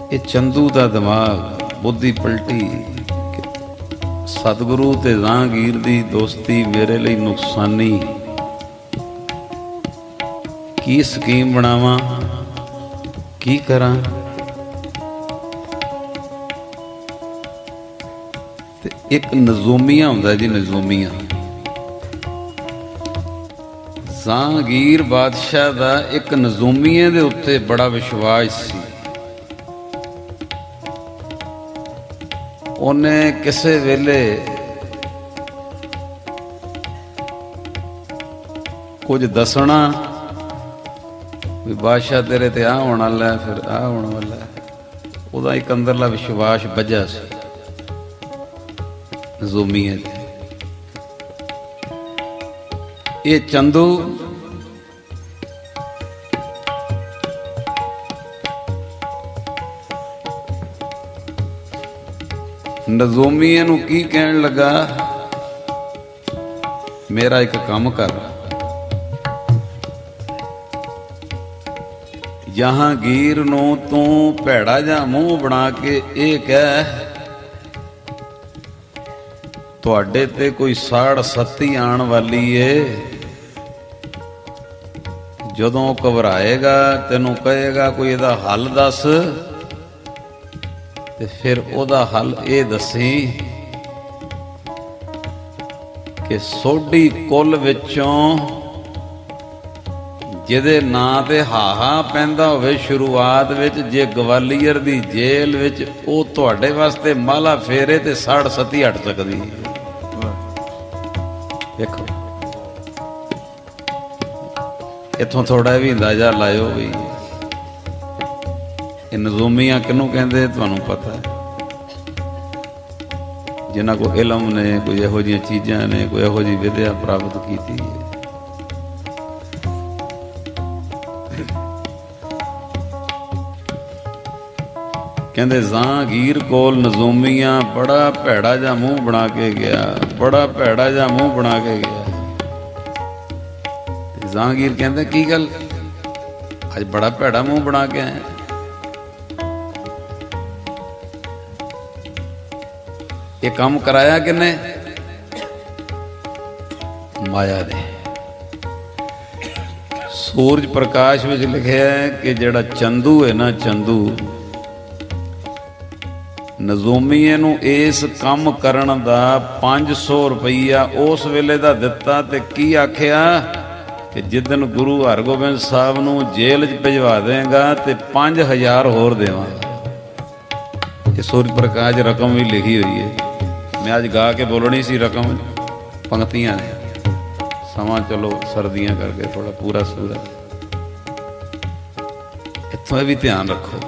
ये चंदू दा दिमाग बुद्धि पलटी। सतगुरु ते जहांगीर दी दोस्ती मेरे लिए नुकसानी। की स्कीम बनावा की करा। एक नजूमिया हुंदा जी, नजूमिया। जहांगीर बादशाह दा एक नजूमिये दे उत्ते बड़ा विश्वास सी। उन्हें किसे वेले कुछ दसना भी बादशाह तेरे ते आ होने वाला है, फिर आ होने वाला है। उहदा एक अंदरला विश्वास बजा सी नजूमिये ते। ये चंदू नजूमिये नूं की कहन लगा, मेरा एक काम कर, जहांगीर नूं तू भैड़ा जा मूंह बना के ये कह तुहाडे ते कोई साड़ सत्ती आण वाली है। जदों घबराएगा तेनों कहेगा कोई इहदा हल दस, ते फिर ओदा हल ये दसी कि सोडी कुल विचों जिहदे नां ते हाहा पैंदा होवे शुरुआत विच, जे गवालीयर दी जेल विच ओ तुहाडे वास्ते माला फेरे ते साड़ सती हट सकदी। देखो इत्थों थोड़ा भी अंदाजा लायो भी नजूमिया किनू कहते तुहानू पता है। जिन्हां को इलम ने, कोई इहो जिहियां चीज़ां ने, कोई इहो जी विद्या प्राप्त की थी। कहते जहांगीर कोल नजूमिया बड़ा भैड़ा जा मूँह बना के गया, बड़ा भैड़ा जा मूँह बना के गया। जहांगीर कहते की गल अज बड़ा भैड़ा मूँह बना के आए। ये काम कराया किने? माया ने। सूरज प्रकाश में लिखा है कि जेड़ा चंदू है ना, चंदू नजूमिये नूं इस काम करन दा 500 रुपया उस वेले दा दिता ते की आखिया कि जिदन गुरु हरगोबिंद साहब नूं जेल च भिजवा देगा ते 5000 होर देवांगा। ये सूरज प्रकाश रकम भी लिखी हुई है। मैं अज गा के बोलनी सी रकम, पंक्तियां ने, समा चलो सर्दियां करके थोड़ा पूरा सूरा। इत्थों भी ध्यान रखो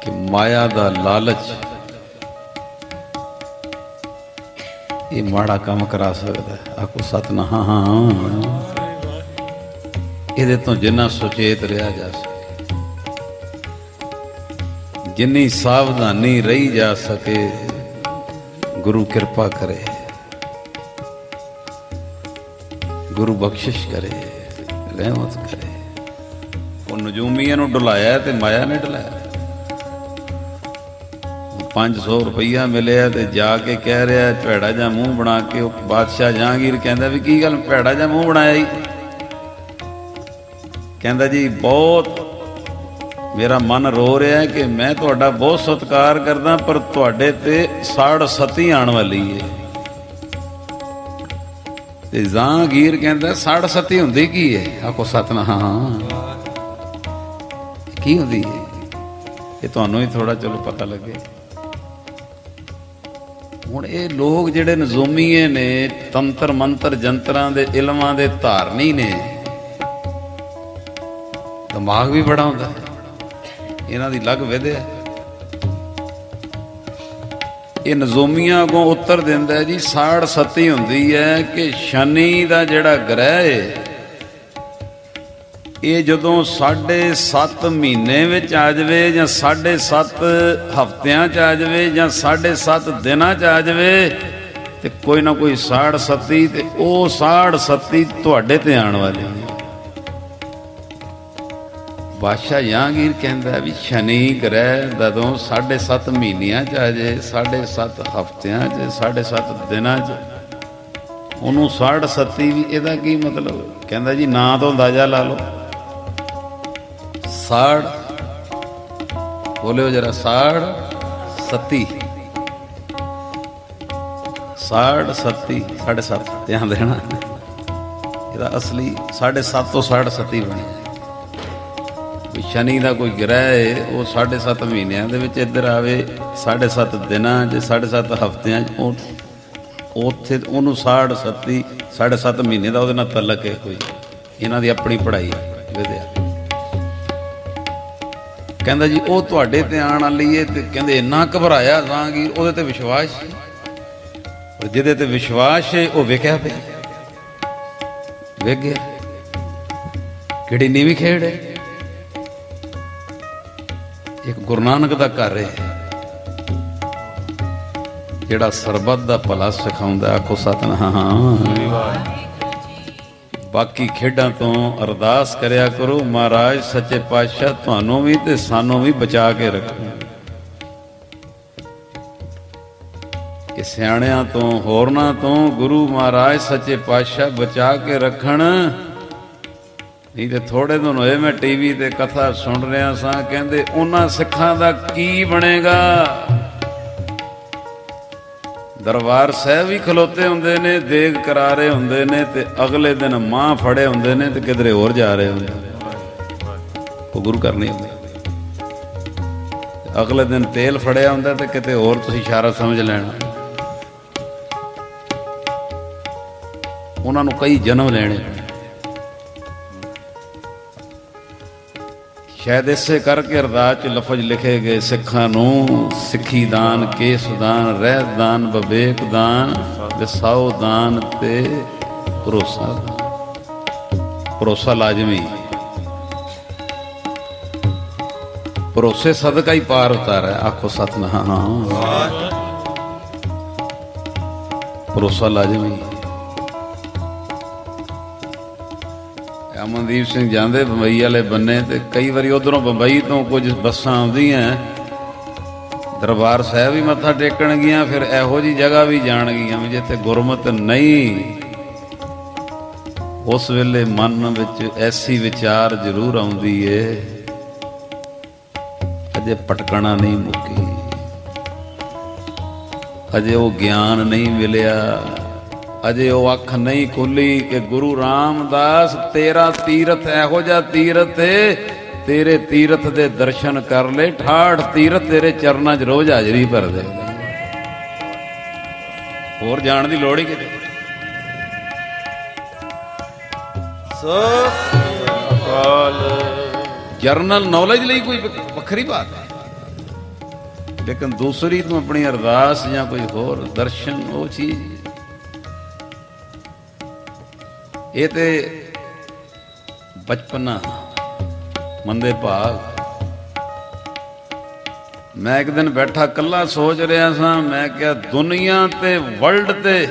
कि माया दा लालच ये माड़ा काम करा सकता है। आखो सतनाम। ये तो जिन्ना सुचेत रहा जा सके, जिन्नी सावधानी रही जा सके, गुरु कृपा करे, गुरु बख्शिश करे, रहमत करे। वो नजूमिया नूं डुलाया ते माया ने डुलाया। 500 रुपया मिले ते जाके कह रहा भैड़ा जा मूँह बना के। बादशाह जहांगीर कहता भी की गल भैड़ा जा मूँह बनाया ही? कहता जी बहुत मेरा मन रो रहा है कि मैं तुहाडा बहुत सत्कार करदा पर तुहाडे ते साड़ सती आण वाली है। ते जहांगीर कहता साड़ सती हुंदी की है? आखो सतनाम। की हुंदी है? ये तुहानू ही थोड़ा चलो पता लगे। हुण ये लोग जिहड़े नजूमीए ने, तंत्र मंत्र जंत्रां दे इलमां दे धारनी ने, दिमाग भी बड़ा हुंदा है। इन्हां दी लग विद्या। ये नजूमिया अगों उत्तर दिंदा है जी साड़ सती हुंदी है कि शनि दा जिहड़ा ग्रह है ये जदों 7.5 महीने विच आ जावे जां 7.5 हफ्तियां च आ जावे जां 7.5 दिनां च आ जावे ते कोई ना कोई साड़ सती ते ओ साड़ सती तुहाडे ते आण वाली है। ਬਾਦਸ਼ਾਹ ਜਹਾਂਗੀਰ ਕਹਿੰਦਾ ਵੀ ਸ਼ਨੀ ਗ੍ਰਹਿ ਜਦੋਂ 7.5 ਮਹੀਨਿਆਂ 'ਚ ਆ ਜੇ 7.5 ਹਫ਼ਤਿਆਂ 'ਚ 7.5 ਦਿਨਾਂ 'ਚ ਉਹਨੂੰ 67 ਵੀ ਇਹਦਾ ਕੀ ਮਤਲਬ? ਕਹਿੰਦਾ ਜੀ ਨਾਂ ਤੋਂ ਅੰਦਾਜ਼ਾ ਲਾ ਲਓ। 60 ਬੋਲਿਓ ਜਰਾ 67 7.5 ਧਿਆਨ ਦੇਣਾ। ਇਹਦਾ ਅਸਲੀ 7.5 ਤੋਂ 67 ਬਣਿਆ। ਵੀ ਸ਼ਨੀ ਦਾ ਕੋਈ ਗ੍ਰਹਿ ਹੈ ਉਹ 7.5 ਮਹੀਨਿਆਂ ਦੇ ਵਿੱਚ ਇੱਧਰ ਆਵੇ 7.5 ਦਿਨਾਂ 'ਚ 7.5 ਹਫ਼ਤਿਆਂ 'ਚ ਉਹ ਉੱਥੇ ਉਹਨੂੰ 67 7.5 ਮਹੀਨੇ ਦਾ ਉਹਦੇ ਨਾਲ ਤਲਕ ਹੈ। ਕੋਈ ਇਹਨਾਂ ਦੀ ਆਪਣੀ ਪੜ੍ਹਾਈ ਵਿਦਿਆ। ਕਹਿੰਦਾ ਜੀ ਉਹ ਤੁਹਾਡੇ ਤੇ ਆਉਣ ਵਾਲੀ ਹੈ। ਤੇ ਕਹਿੰਦੇ ਇੰਨਾ ਘਬਰਾਇਆ ਜਹਾਂਗੀਰ, ਉਹਦੇ ਤੇ ਵਿਸ਼ਵਾਸ, ਜਿਹਦੇ ਤੇ ਵਿਸ਼ਵਾਸ ਹੈ ਉਹ ਵੇਖਿਆ ਪਿਆ, ਵੇਖ ਗਿਆ ਕਿਹੜੀ ਨੀਵੀਂ ਖੇਡ ਹੈ। ਇੱਕ ਗੁਰੂ ਨਾਨਕ ਦਾ ਘਰ ਹੈ ਜਿਹੜਾ ਸਰਬੱਤ ਦਾ ਭਲਾ ਸਿਖਾਉਂਦਾ। ਆਖੋ ਸਤਿਨਾਮ। ਬਾਕੀ ਖੇਡਾਂ ਤੋਂ ਅਰਦਾਸ ਕਰਿਆ ਕਰੋ ਮਹਾਰਾਜ ਸੱਚੇ ਪਾਤਸ਼ਾਹ ਤੁਹਾਨੂੰ ਵੀ ਤੇ ਸਾਨੂੰ ਵੀ ਬਚਾ ਕੇ ਰੱਖੋ। ਕਿ ਸਿਆਣਿਆਂ ਤੋਂ ਹੋਰਨਾਂ ਤੋਂ ਗੁਰੂ ਮਹਾਰਾਜ ਸੱਚੇ ਪਾਤਸ਼ਾਹ ਬਚਾ ਕੇ ਰੱਖਣ। ਨਹੀਂ ਤੇ ਥੋੜੇ ਦਿਨ ਹੋਏ ਮੈਂ ਟੀਵੀ ਤੇ ਕਥਾ ਸੁਣ ਰਿਹਾ ਸਾਂ, ਕਹਿੰਦੇ ਉਹਨਾਂ ਸਿੱਖਾਂ ਦਾ ਕੀ ਬਣੇਗਾ। ਦਰਬਾਰ ਸਾਹਿਬ ਵੀ ਖਲੋਤੇ ਹੁੰਦੇ ਨੇ, ਦੇਗ ਕਰਾ ਰਹੇ ਹੁੰਦੇ ਨੇ, ਤੇ ਅਗਲੇ ਦਿਨ ਮਾਂ ਫੜੇ ਹੁੰਦੇ ਨੇ ਤੇ ਕਿਧਰੇ ਹੋਰ ਜਾ ਰਹੇ ਹੁੰਦੇ ਨੇ। ਉਹ ਗੁਰੂ ਘਰ ਨਹੀਂ ਹੁੰਦੇ। ਅਗਲੇ ਦਿਨ ਤੇਲ ਫੜਿਆ ਹੁੰਦਾ ਤੇ ਕਿਤੇ ਹੋਰ ਤੁਸੀਂ ਇਸ਼ਾਰਾ ਸਮਝ ਲੈਣਾ। ਉਹਨਾਂ ਨੂੰ ਕਈ ਜਨਮ ਲੈਣੇ। ਸ਼ਾਇਦ ਇਸੇ ਕਰਕੇ ਅਰਦਾਸ 'ਚ ਲਫ਼ਜ਼ ਲਿਖੇ ਗਏ ਸਿੱਖਾਂ ਨੂੰ ਸਿੱਖੀ ਦਾਨ, ਕੇਸ ਦਾਨ, ਰਹਿਤ ਦਾਨ, ਵਿਵੇਕ ਦਾਨ, ਵਿਸਾਊ ਦਾਨ ਤੇ ਭਰੋਸਾ ਦਾਨ। ਭਰੋਸਾ ਲਾਜ਼ਮੀ, ਭਰੋਸੇ ਸਦਕਾ ਹੀ ਪਾਰ ਉਤਾਰਾ। ਆਖੋ ਸਤਿਨਾਮ। ਭਰੋਸਾ ਲਾਜ਼ਮੀ। ਅਮਨਦੀਪ ਸਿੰਘ ਜਾਂਦੇ ਬੰਬਈ ਵਾਲੇ ਬੰਨੇ ਤੇ ਕਈ ਵਾਰੀ ਉਧਰੋਂ ਬੰਬਈ ਤੋਂ ਕੁਝ ਬੱਸਾਂ ਆਉਂਦੀਆਂ ਦਰਬਾਰ ਸਾਹਿਬ ਵੀ ਮੱਥਾ ਟੇਕਣਗੀਆਂ, ਫਿਰ ਇਹੋ ਜਿਹੀ ਜਗ੍ਹਾ ਵੀ ਜਾਣਗੀਆਂ ਵੀ ਜਿੱਥੇ ਗੁਰਮਤ ਨਹੀਂ। ਉਸ ਵੇਲੇ ਮਨ ਵਿੱਚ ਐਸੀ ਵਿਚਾਰ ਜ਼ਰੂਰ ਆਉਂਦੀ ਏ, ਅਜੇ ਭਟਕਣਾ ਨਹੀਂ ਮੁੱਕੀ, ਅਜੇ ਉਹ ਗਿਆਨ ਨਹੀਂ ਮਿਲਿਆ, ਅਜੇ ਉਹ ਅੱਖ ਨਹੀਂ ਖੁੱਲੀ ਕਿ ਗੁਰੂ ਰਾਮਦਾਸ ਤੇਰਾ ਤੀਰਥ ਇਹੋ ਜਿਹਾ ਤੀਰਥ ਏ, ਤੇਰੇ ਤੀਰਥ ਦੇ ਦਰਸ਼ਨ ਕਰ ਲੈ, ਠਾਠ ਤੀਰਥ ਤੇਰੇ ਚਰਨਾਂ 'ਚ ਰੋਜ਼ ਹਾਜ਼ਰੀ ਭਰਦੇ। ਹੋਰ ਜਾਣ ਦੀ ਲੋੜ ਹੀ ਕਿਤੇ। ਜਰਨਲ ਨੌਲੇਜ ਲਈ ਕੋਈ ਵੱਖਰੀ ਬਾਤ ਹੈ, ਲੇਕਿਨ ਦੂਸਰੀ ਤੂੰ ਆਪਣੀ ਅਰਦਾਸ ਜਾਂ ਕੋਈ ਹੋਰ ਦਰਸ਼ਨ, ਉਹ ਚੀਜ਼ ਇਹ ਤੇ ਬਚਪਨਾ ਮੰਦੇ ਭਾਗ। ਮੈਂ ਇੱਕ ਦਿਨ ਬੈਠਾ ਇਕੱਲਾ ਸੋਚ ਰਿਹਾ ਸਾਂ, ਮੈਂ ਕਿਹਾ ਦੁਨੀਆ ਤੇ ਵਰਲਡ ਤੇ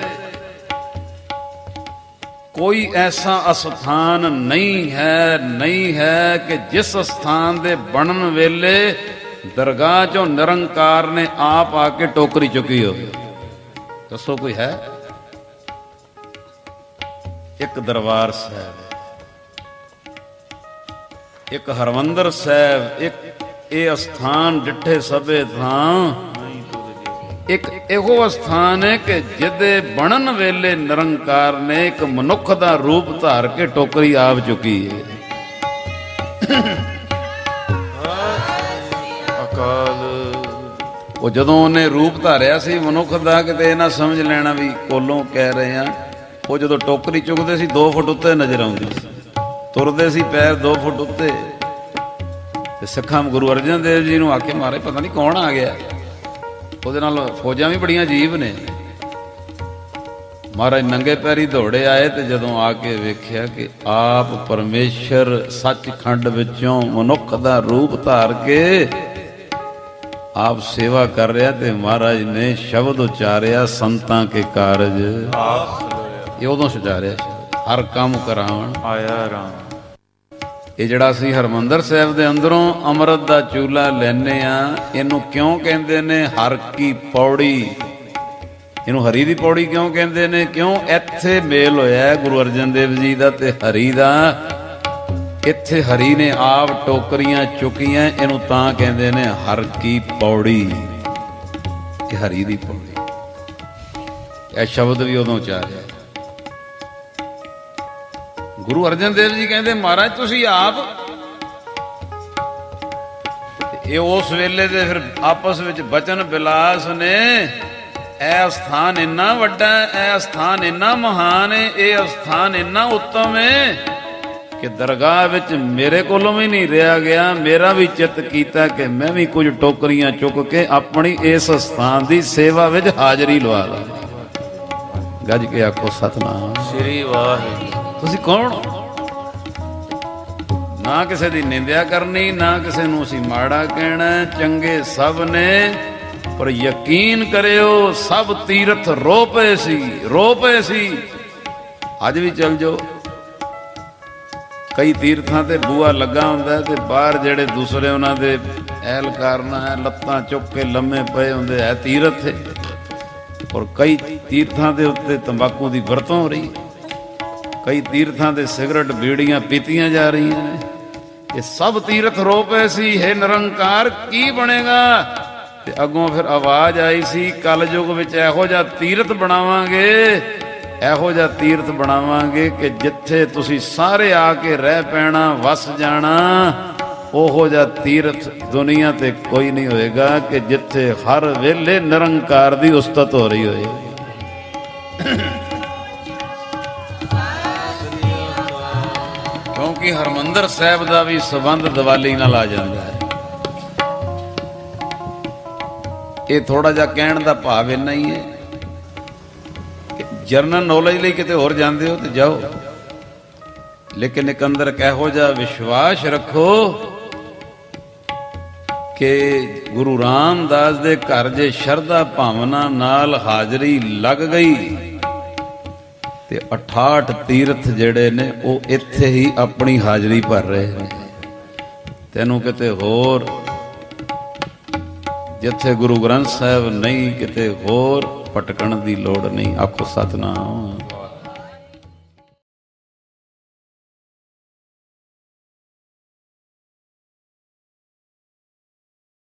ਕੋਈ ਐਸਾ ਅਸਥਾਨ ਨਹੀਂ ਹੈ ਕਿ ਜਿਸ ਅਸਥਾਨ ਦੇ ਬਣਨ ਵੇਲੇ ਦਰਗਾਹ ਚੋਂ ਨਿਰੰਕਾਰ ਨੇ ਆਪ ਆ ਕੇ ਟੋਕਰੀ ਚੁੱਕੀ ਹੋਵੇ। ਦੱਸੋ ਕੋਈ ਹੈ? ਇੱਕ ਦਰਬਾਰ ਸਾਹਿਬ, ਇੱਕ ਹਰਮੰਦਰ ਸਾਹਿਬ, ਇੱਕ ਇਹ ਅਸਥਾਨ ਡਿੱਠੇ ਸਭੇ ਥਾਂ, ਇੱਕ ਇਹੋ ਅਸਥਾਨ ਹੈ ਕਿ ਜਿਹਦੇ ਬਣਨ ਵੇਲੇ ਨਿਰੰਕਾਰ ਨੇ ਇੱਕ ਮਨੁੱਖ ਦਾ ਰੂਪ ਧਾਰ ਕੇ ਟੋਕਰੀ ਆਪ ਚੁੱਕੀ ਹੈ। ਉਹ ਜਦੋਂ ਉਹਨੇ ਰੂਪ ਧਾਰਿਆ ਸੀ ਮਨੁੱਖ ਦਾ, ਕਿਤੇ ਇਹ ਨਾ ਸਮਝ ਲੈਣਾ ਵੀ ਕੋਲੋਂ ਕਹਿ ਰਹੇ ਆ। ਉਹ ਜਦੋਂ ਟੋਕਰੀ ਚੁੱਕਦੇ ਸੀ 2 ਫੁੱਟ ਉੱਤੇ ਨਜ਼ਰ ਆਉਂਦੀ ਸੀ, ਤੁਰਦੇ ਸੀ ਪੈਰ 2 ਫੁੱਟ ਉੱਤੇ। ਤੇ ਸਿੱਖਾਂ ਗੁਰੂ ਅਰਜਨ ਦੇਵ ਜੀ ਨੂੰ ਆਖੇ ਮਾਰੇ ਪਤਾ ਨਹੀਂ ਕੌਣ ਆ ਗਿਆ। ਉਹਦੇ ਨਾਲ ਫੌਜਾਂ ਵੀ ਬੜੀਆਂ ਅਜੀਬ ਨੇ। ਮਹਾਰਾਜ ਨੰਗੇ ਪੈਰੀ ਦੌੜੇ ਆਏ ਤੇ ਜਦੋਂ ਆ ਕੇ ਵੇਖਿਆ ਕਿ ਆਪ ਪਰਮੇਸ਼ਰ ਸੱਚਖੰਡ ਵਿੱਚੋਂ ਮਨੁੱਖ ਦਾ ਰੂਪ ਧਾਰ ਕੇ ਆਪ ਸੇਵਾ ਕਰ ਰਿਹਾ, ਤੇ ਮਹਾਰਾਜ ਨੇ ਸ਼ਬਦ ਉਚਾਰਿਆ ਸੰਤਾਂ ਕੇ ਕਾਰਜ ਇਹ ਉਦੋਂ ਸੁਚਾਰਿਆ, ਹਰ ਕੰਮ ਕਰਾਵਣ ਆਇਆ ਰਾਮ। ਇਹ ਜਿਹੜਾ ਅਸੀਂ ਹਰਮੰਦਰ ਸਾਹਿਬ ਦੇ ਅੰਦਰੋਂ ਅੰਮ੍ਰਿਤ ਦਾ ਚੂਲਾ ਲੈਨੇ ਆ, ਇਹਨੂੰ ਕਿਉਂ ਕਹਿੰਦੇ ਨੇ ਹਰ ਕੀ ਪੌੜੀ? ਇਹਨੂੰ ਹਰੀ ਦੀ ਪੌੜੀ ਕਿਉਂ ਕਹਿੰਦੇ ਨੇ? ਕਿਉਂ? ਇੱਥੇ ਮੇਲ ਹੋਇਆ ਗੁਰੂ ਅਰਜਨ ਦੇਵ ਜੀ ਦਾ ਤੇ ਹਰੀ ਦਾ। ਇੱਥੇ ਹਰੀ ਨੇ ਆਪ ਟੋਕਰੀਆਂ ਚੁੱਕੀਆਂ, ਇਹਨੂੰ ਤਾਂ ਕਹਿੰਦੇ ਨੇ ਹਰ ਕੀ ਪੌੜੀ। ਇਹ ਹਰੀ ਦੀ ਪੌੜੀ। ਇਹ ਸ਼ਬਦ ਵੀ ਉਦੋਂ ਚਾਰਿਆ। ਗੁਰੂ ਅਰਜਨ ਦੇਵ ਜੀ ਕਹਿੰਦੇ ਮਹਾਰਾਜ ਤੁਸੀਂ ਆਪ, ਇਹ ਉਸ ਵੇਲੇ ਦੇ ਫਿਰ ਆਪਸ ਵਿੱਚ ਬਚਨ ਬਿਲਾਸ ਨੇ, ਇਹ ਸਥਾਨ ਇੰਨਾ ਵੱਡਾ, ਇਹ ਸਥਾਨ ਇੰਨਾ ਮਹਾਨ ਹੈ, ਇਹ ਸਥਾਨ ਇੰਨਾ ਉੱਤਮ ਹੈ ਕਿ ਦਰਗਾਹ ਵਿੱਚ ਮੇਰੇ ਕੋਲੋਂ ਵੀ ਨਹੀਂ ਰਿਹਾ ਗਿਆ। ਮੇਰਾ ਵੀ ਚਿੱਤ ਕੀਤਾ ਕਿ ਮੈਂ ਵੀ ਕੁਝ ਟੋਕਰੀਆਂ ਚੁੱਕ ਕੇ ਆਪਣੀ ਇਸ ਸਥਾਨ ਦੀ ਸੇਵਾ ਵਿੱਚ ਹਾਜ਼ਰੀ ਲਵਾ ਲਾਂ। ਗੱਜ ਕੇ ਆਖੋ ਸਤਿਨਾਮ ਸ੍ਰੀ ਵਾਹਿਗੁਰੂ। ਤੁਸੀਂ ਕੌਣ? ਨਾ ਕਿਸੇ ਦੀ ਨਿੰਦਿਆ ਕਰਨੀ, ਨਾ ਕਿਸੇ ਨੂੰ ਅਸੀਂ ਮਾੜਾ ਕਹਿਣਾ। ਚੰਗੇ ਸਭ ਨੇ, ਪਰ ਯਕੀਨ ਕਰਿਓ ਸਭ ਤੀਰਥ ਰੋ ਪਏ ਸੀ, ਰੋ ਪਏ ਸੀ। ਅੱਜ ਵੀ ਚੱਲ ਜਾਓ, ਕਈ ਤੀਰਥਾਂ ਤੇ ਬੂਆ ਲੱਗਾ ਹੁੰਦਾ ਤੇ ਬਾਹਰ ਜਿਹੜੇ ਦੂਸਰੇ ਉਹਨਾਂ ਦੇ ਐਲਕਾਰ ਨਾਲ ਲੱਤਾਂ ਚੁੱਕ ਕੇ ਲੰਮੇ ਪਏ ਹੁੰਦੇ, ਹੈ ਤੀਰਥ ਹੈ। ਔਰ ਕਈ ਤੀਰਥਾਂ ਦੇ ਉੱਤੇ ਤੰਬਾਕੂ ਦੀ ਵਰਤੋਂ ਹੋ ਰਹੀ, ਕਈ ਤੀਰਥਾਂ ਦੇ ਸਿਗਰਟ ਬੀੜੀਆਂ ਪੀਤੀਆਂ ਜਾ ਰਹੀਆਂ ਨੇ। ਇਹ ਸਭ ਤੀਰਥ ਰੋ ਪਏ ਸੀ, ਹੈ ਨਿਰੰਕਾਰ ਕੀ ਬਣੇਗਾ? ਤੇ ਅੱਗੋਂ ਫਿਰ ਆਵਾਜ਼ ਆਈ ਸੀ, ਕਲਯੁਗ ਵਿੱਚ ਇਹੋ ਜਿਹਾ ਤੀਰਥ ਬਣਾਵਾਂਗੇ, ਇਹੋ ਜਿਹਾ ਤੀਰਥ ਬਣਾਵਾਂਗੇ ਕਿ ਜਿੱਥੇ ਤੁਸੀਂ ਸਾਰੇ ਆ ਕੇ ਰਹਿ ਪੈਣਾ, ਵਸ ਜਾਣਾ। ਉਹੋ ਜਿਹਾ ਤੀਰਥ ਦੁਨੀਆ ਤੇ ਕੋਈ ਨਹੀਂ ਹੋਏਗਾ ਕਿ ਜਿੱਥੇ ਹਰ ਵੇਲੇ ਨਿਰੰਕਾਰ ਦੀ ਉਸਤਤ ਹੋ ਰਹੀ ਹੋਏ। ਕਿਉਂਕਿ ਹਰਮੰਦਰ ਸਾਹਿਬ ਦਾ ਵੀ ਸੰਬੰਧ ਦੀਵਾਲੀ ਨਾਲ ਆ ਜਾਂਦਾ ਹੈ। ਇਹ ਥੋੜਾ ਜਿਹਾ ਕਹਿਣ ਦਾ ਭਾਵ ਇੰਨਾ ਹੀ ਹੈ ਕਿ ਜਰਨਲ ਨੌਲੇਜ ਲਈ ਕਿਤੇ ਹੋਰ ਜਾਂਦੇ ਹੋ ਤੇ ਜਾਓ, ਲੇਕਿਨ ਇੱਕ ਅੰਦਰ ਇਹੋ ਜਿਹਾ ਵਿਸ਼ਵਾਸ ਰੱਖੋ ਕਿ ਗੁਰੂ ਰਾਮਦਾਸ ਦੇ ਘਰ ਜੇ ਸ਼ਰਧਾ ਭਾਵਨਾ ਨਾਲ ਹਾਜ਼ਰੀ ਲੱਗ ਗਈ ਤੇ 68 ਤੀਰਥ ਜਿਹੜੇ ਨੇ ਉਹ ਇੱਥੇ ਹੀ ਆਪਣੀ ਹਾਜ਼ਰੀ ਭਰ ਰਹੇ ਨੇ। ਤੈਨੂੰ ਕਿਤੇ ਹੋਰ, ਜਿੱਥੇ ਗੁਰੂ ਗ੍ਰੰਥ ਸਾਹਿਬ ਨਹੀਂ, ਕਿਤੇ ਹੋਰ ਭਟਕਣ ਦੀ ਲੋੜ ਨਹੀਂ। ਆਖੋ ਸਤਿਨਾਮ।